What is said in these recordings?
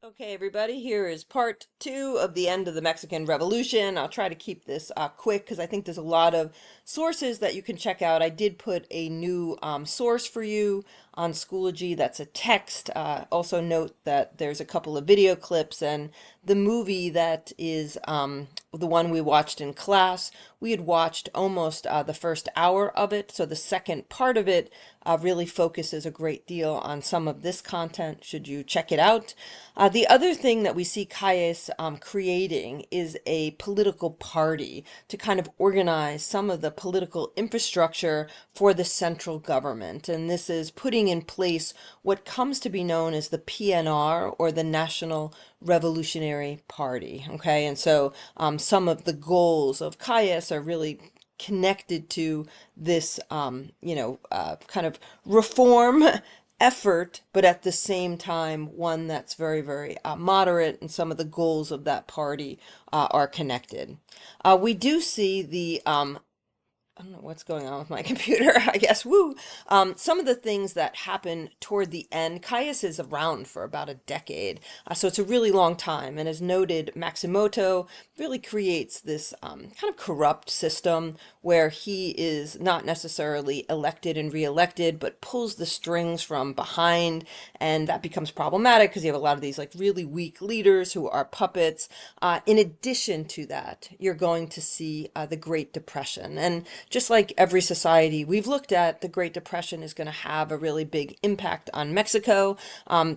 Okay, everybody, here is part two of the end of the Mexican Revolution. I'll try to keep this quick because I think there's a lot of sources that you can check out. I did put a new source for you on Schoology that's a text. Also, note that there's a couple of video clips and the movie that is the one we watched in class. We had watched almost the first hour of it, so the second part of it really focuses a great deal on some of this content, should you check it out. The other thing that we see Calles creating is a political party to kind of organize some of the political infrastructure for the central government. And this is putting in place what comes to be known as the PNR, or the National Revolutionary Party. Okay, and so some of the goals of Calles are really connected to this, kind of reform effort, but at the same time, one that's very, very moderate, and some of the goals of that party are connected. We do see the I don't know what's going on with my computer, I guess. Woo! Some of the things that happen toward the end, Caius is around for about a decade, so it's a really long time. And as noted, Maximoto really creates this kind of corrupt system where he is not necessarily elected and reelected, but pulls the strings from behind, and that becomes problematic because you have a lot of these like really weak leaders who are puppets. In addition to that, you're going to see the Great Depression, and just like every society we've looked at, the Great Depression is going to have a really big impact on Mexico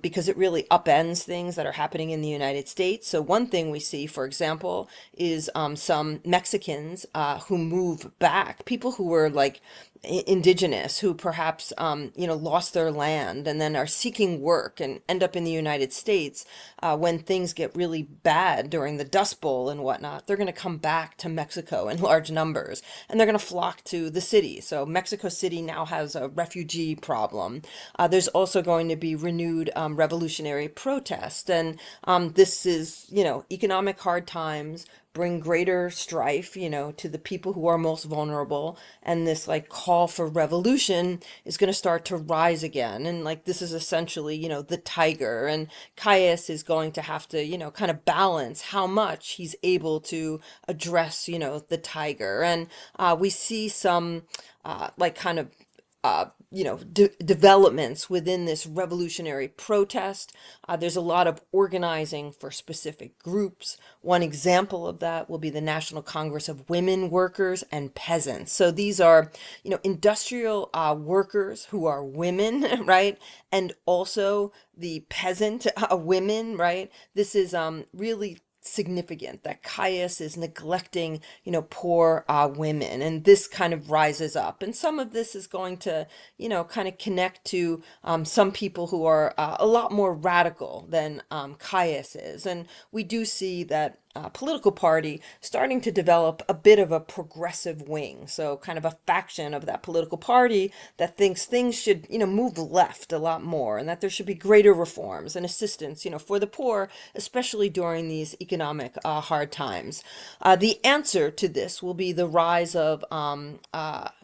because it really upends things that are happening in the United States. So, one thing we see, for example, is some Mexicans who move back, people who were like indigenous who perhaps lost their land and then are seeking work and end up in the United States when things get really bad during the Dust Bowl and whatnot. They're going to come back to Mexico in large numbers, and they're going to flock to the city. So Mexico City now has a refugee problem. There's also going to be renewed revolutionary protest, and this is economic hard times bring greater strife, to the people who are most vulnerable. And this like call for revolution is going to start to rise again. And like this is essentially, the tiger. And Caius is going to have to, kind of balance how much he's able to address, the tiger. And we see some like kind of developments within this revolutionary protest. There's a lot of organizing for specific groups. One example of that will be the National Congress of Women Workers and Peasants. So these are, industrial workers who are women, right? And also the peasant women, right? This is really significant that Caius is neglecting, poor women, and this kind of rises up. And some of this is going to, kind of connect to some people who are a lot more radical than Caius is. And we do see that political party starting to develop a bit of a progressive wing. So, kind of a faction of that political party that thinks things should, move left a lot more, and that there should be greater reforms and assistance, for the poor, especially during these economic hard times. The answer to this will be the rise of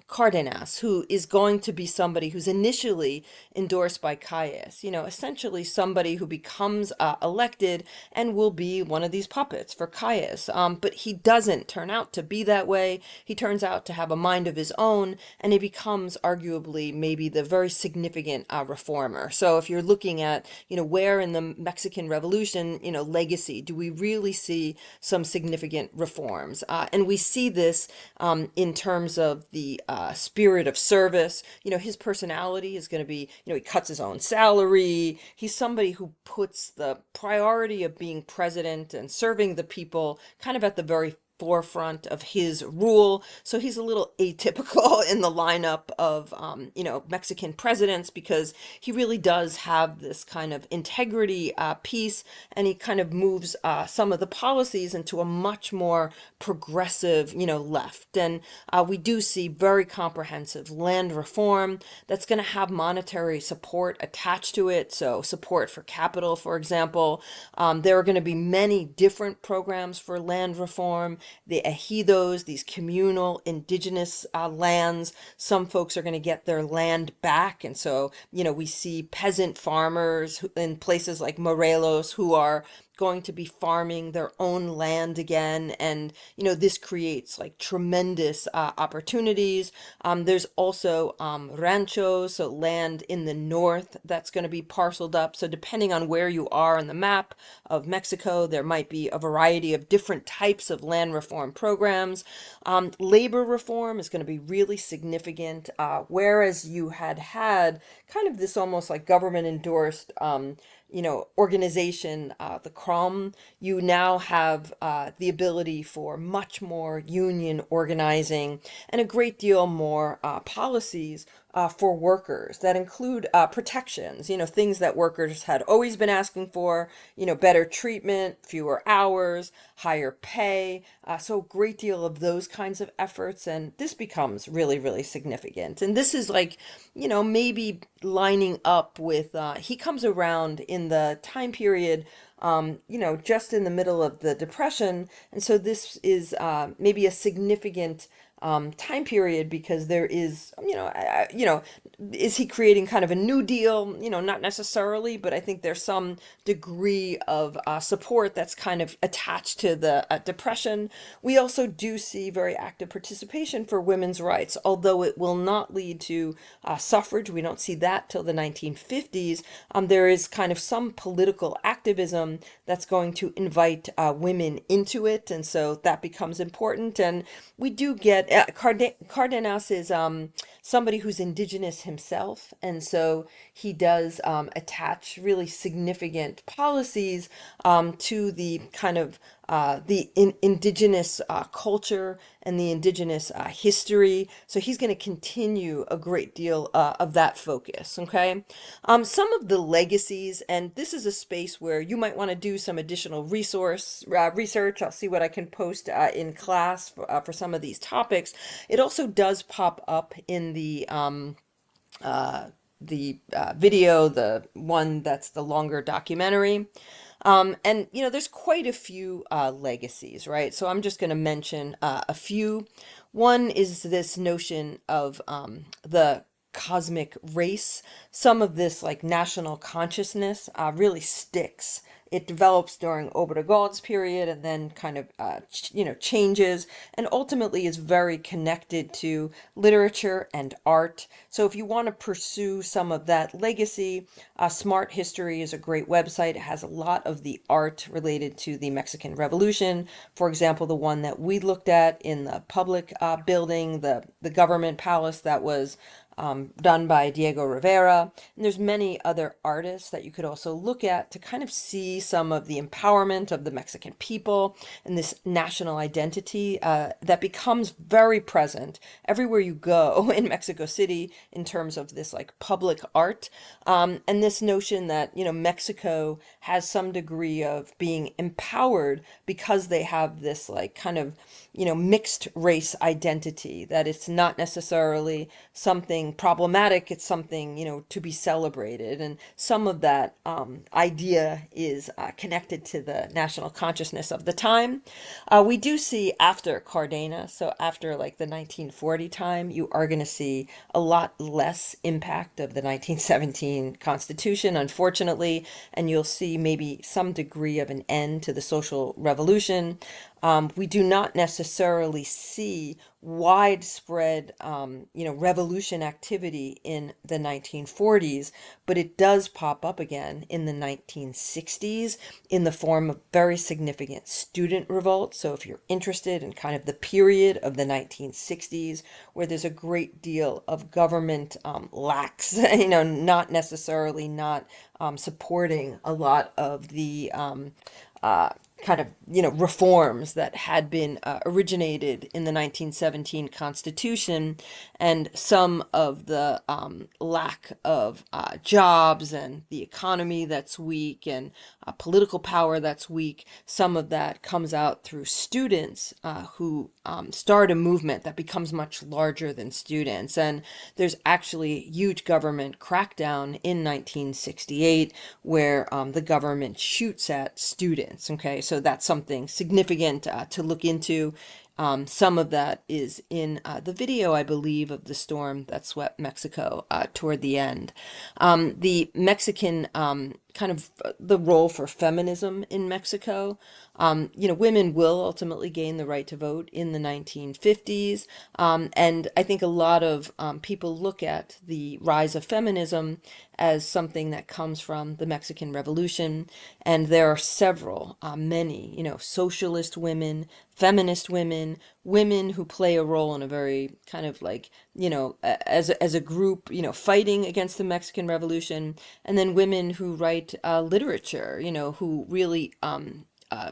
Cardenas, who is going to be somebody who's initially endorsed by Caius, essentially somebody who becomes elected and will be one of these puppets for Caius. But he doesn't turn out to be that way. He turns out to have a mind of his own, and he becomes arguably maybe the very significant reformer. So if you're looking at, where in the Mexican Revolution, legacy, do we really see some significant reforms? And we see this in terms of the spirit of service. His personality is going to be, he cuts his own salary. He's somebody who puts the priority of being president and serving the people kind of at the very forefront of his rule. So he's a little atypical in the lineup of, Mexican presidents, because he really does have this kind of integrity piece, and he kind of moves some of the policies into a much more progressive, left. And we do see very comprehensive land reform that's going to have monetary support attached to it. So support for capital, for example. There are going to be many different programs for land reform. the ejidos, these communal indigenous lands. Some folks are going to get their land back. And so, we see peasant farmers in places like Morelos who are going to be farming their own land again. And, this creates like tremendous opportunities. There's also ranchos, so land in the north that's going to be parceled up. So depending on where you are on the map of Mexico, there might be a variety of different types of land reform programs. Labor reform is going to be really significant, whereas you had kind of this almost like government endorsed organization, the CROM, you now have the ability for much more union organizing and a great deal more policies for workers that include protections, things that workers had always been asking for, better treatment, fewer hours, higher pay. So a great deal of those kinds of efforts. And this becomes really, really significant. And this is like, maybe lining up with, he comes around in the time period just in the middle of the Depression. And so this is maybe a significant time period because there is, is he creating kind of a New Deal? Not necessarily, but I think there's some degree of support that's kind of attached to the Depression. We also do see very active participation for women's rights, although it will not lead to suffrage. We don't see that till the 1950s. There is kind of some political activism that's going to invite women into it, and so that becomes important. And we do get Cardenas is somebody who's indigenous himself, and so he does attach really significant policies to the kind of indigenous culture and the indigenous history. So he's going to continue a great deal of that focus. Okay. Some of the legacies, and this is a space where you might want to do some additional research. I'll see what I can post in class for some of these topics. It also does pop up in the video, the one that's the longer documentary. And there's quite a few legacies, right? So I'm just going to mention a few. One is this notion of the cosmic race. Some of this like national consciousness really sticks. It develops during Obregon's period and then kind of, changes and ultimately is very connected to literature and art. So if you want to pursue some of that legacy, Smart History is a great website. It has a lot of the art related to the Mexican Revolution. For example, the one that we looked at in the public building, the government palace that was done by Diego Rivera. And there's many other artists that you could also look at to kind of see some of the empowerment of the Mexican people and this national identity that becomes very present everywhere you go in Mexico City in terms of this like public art. And this notion that, Mexico has some degree of being empowered because they have this like kind of, mixed race identity, that it's not necessarily something problematic, it's something, to be celebrated. And some of that idea is connected to the national consciousness of the time. We do see after Cardenas, so after like the 1940 time, you are going to see a lot less impact of the 1917 Constitution, unfortunately, and you'll see maybe some degree of an end to the social revolution. We do not necessarily see widespread, revolution activity in the 1940s, but it does pop up again in the 1960s in the form of very significant student revolts. So if you're interested in kind of the period of the 1960s, where there's a great deal of government lax, not necessarily not supporting a lot of the kind of reforms that had been originated in the 1917 Constitution, and some of the lack of jobs and the economy that's weak and political power that's weak. Some of that comes out through students who start a movement that becomes much larger than students. And there's actually a huge government crackdown in 1968 where the government shoots at students. Okay, so so that's something significant to look into. Some of that is in the video, I believe, of the storm that swept Mexico toward the end. The Mexican kind of the role for feminism in Mexico. Women will ultimately gain the right to vote in the 1950s. And I think a lot of people look at the rise of feminism as something that comes from the Mexican Revolution. And there are several, many, socialist women, feminist women, women who play a role in a very kind of like, as a group, fighting against the Mexican Revolution, and then women who write literature, who really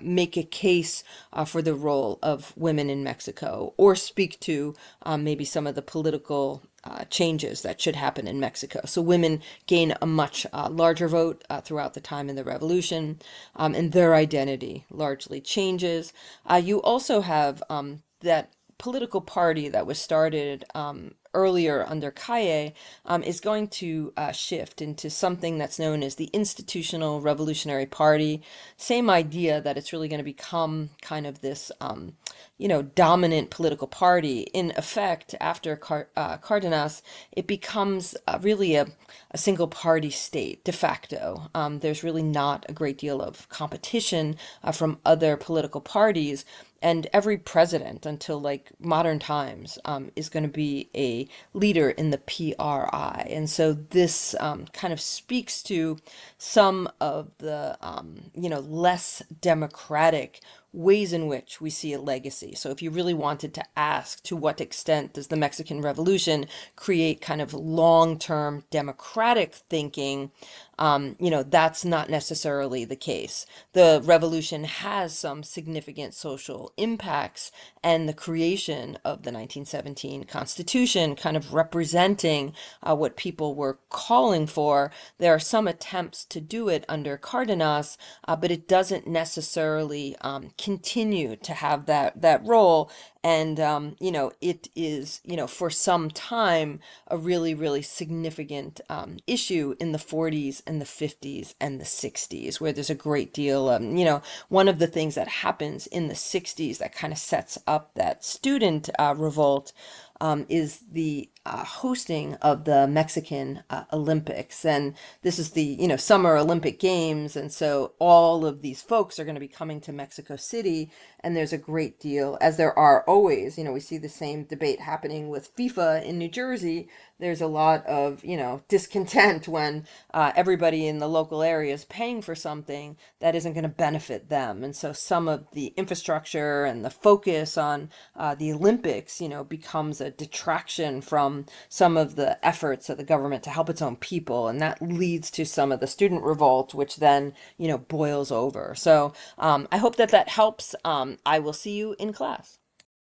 make a case for the role of women in Mexico, or speak to maybe some of the political changes that should happen in Mexico. So women gain a much larger vote throughout the time in the revolution, and their identity largely changes. You also have that political party that was started earlier under Calle is going to shift into something that's known as the Institutional Revolutionary Party. Same idea that it's really going to become kind of this, dominant political party. In effect, after Cardenas, it becomes really a single party state de facto. There's really not a great deal of competition from other political parties. And every president until like modern times is going to be a leader in the PRI. And so this kind of speaks to some of the, less democratic ways in which we see a legacy. So if you really wanted to ask to what extent does the Mexican Revolution create kind of long-term democratic thinking, that's not necessarily the case. The revolution has some significant social impacts, and the creation of the 1917 Constitution kind of representing what people were calling for. There are some attempts to do it under Cardenas, but it doesn't necessarily continue to have that role. And, it is, for some time, a really, really significant issue in the 40s and the 50s and the 60s, where there's a great deal of, one of the things that happens in the 60s that kind of sets up that student revolt is the hosting of the Mexican Olympics. And this is the, Summer Olympic Games. And so all of these folks are going to be coming to Mexico City. And there's a great deal, as there are always, we see the same debate happening with FIFA in New Jersey. There's a lot of, discontent when everybody in the local area is paying for something that isn't going to benefit them. And so some of the infrastructure and the focus on the Olympics, becomes a detraction from some of the efforts of the government to help its own people. And that leads to some of the student revolt, which then, boils over. So I hope that helps. I will see you in class.